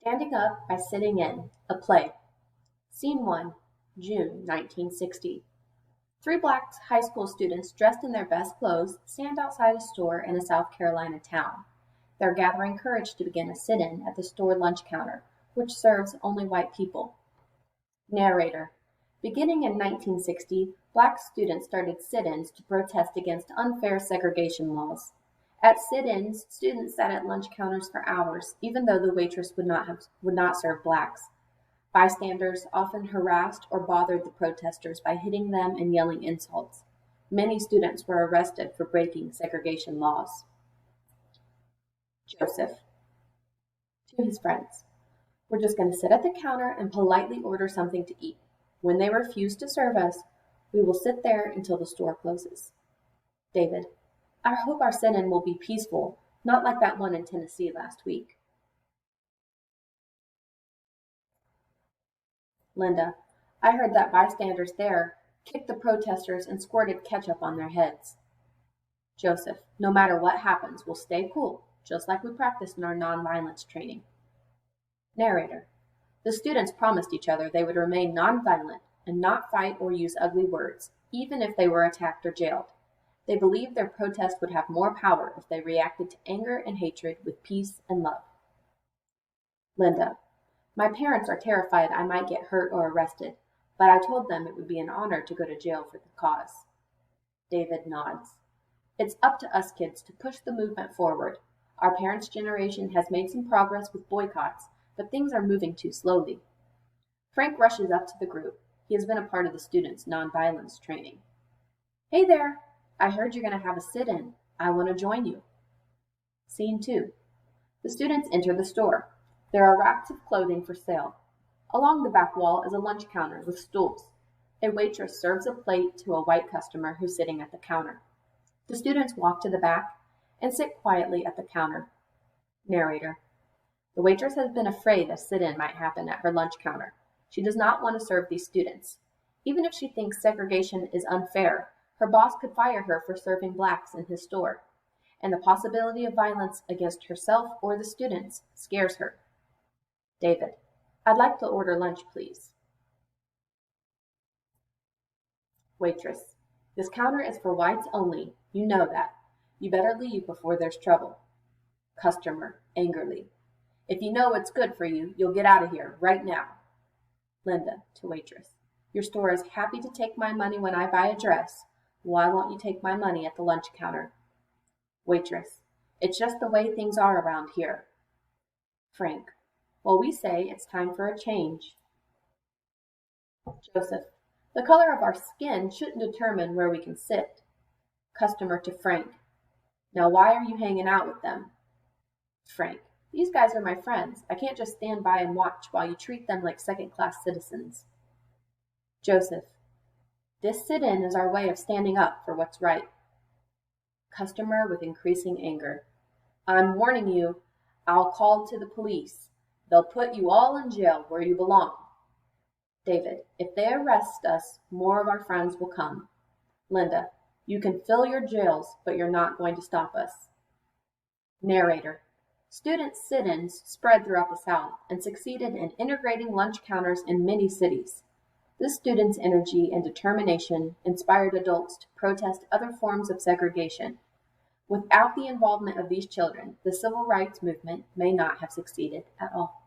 Standing Up by Sitting In, a play. Scene 1, June 1960. Three black high school students dressed in their best clothes stand outside a store in a South Carolina town. They're gathering courage to begin a sit-in at the store lunch counter, which serves only white people. Narrator. Beginning in 1960, black students started sit-ins to protest against unfair segregation laws. At sit-ins, students sat at lunch counters for hours, even though the waitress would not serve blacks. Bystanders often harassed or bothered the protesters by hitting them and yelling insults. Many students were arrested for breaking segregation laws. Joseph. To his friends. We're just going to sit at the counter and politely order something to eat. When they refuse to serve us, we will sit there until the store closes. David. I hope our sit-in will be peaceful, not like that one in Tennessee last week. Linda. I heard that bystanders there kicked the protesters and squirted ketchup on their heads. Joseph. No matter what happens, we'll stay cool, just like we practiced in our nonviolence training. Narrator. The students promised each other they would remain nonviolent and not fight or use ugly words, even if they were attacked or jailed. They believed their protest would have more power if they reacted to anger and hatred with peace and love. Linda. My parents are terrified I might get hurt or arrested, but I told them it would be an honor to go to jail for the cause. David nods. It's up to us kids to push the movement forward. Our parents' generation has made some progress with boycotts, but things are moving too slowly. Frank rushes up to the group. He has been a part of the students' nonviolence training. Hey there! I heard you're going to have a sit-in. I want to join you. Scene 2. The students enter the store. There are racks of clothing for sale. Along the back wall is a lunch counter with stools. A waitress serves a plate to a white customer who's sitting at the counter. The students walk to the back and sit quietly at the counter. Narrator. The waitress has been afraid a sit-in might happen at her lunch counter. She does not want to serve these students. Even if she thinks segregation is unfair, her boss could fire her for serving blacks in his store, and the possibility of violence against herself or the students scares her. David. I'd like to order lunch, please. Waitress. This counter is for whites only. You know that. You better leave before there's trouble. Customer, angrily. If you know what's good for you, you'll get out of here right now. Linda, to waitress. Your store is happy to take my money when I buy a dress. Why won't you take my money at the lunch counter? Waitress. It's just the way things are around here. Frank. Well, we say it's time for a change. Joseph. The color of our skin shouldn't determine where we can sit. Customer to Frank. Now why are you hanging out with them? Frank. These guys are my friends. I can't just stand by and watch while you treat them like second-class citizens. Joseph. This sit-in is our way of standing up for what's right. Customer with increasing anger. I'm warning you, I'll call to the police. They'll put you all in jail where you belong. David. If they arrest us, more of our friends will come. Linda. You can fill your jails, but you're not going to stop us. Narrator. Student sit-ins spread throughout the South and succeeded in integrating lunch counters in many cities. This students' energy and determination inspired adults to protest other forms of segregation. Without the involvement of these children, the civil rights movement may not have succeeded at all.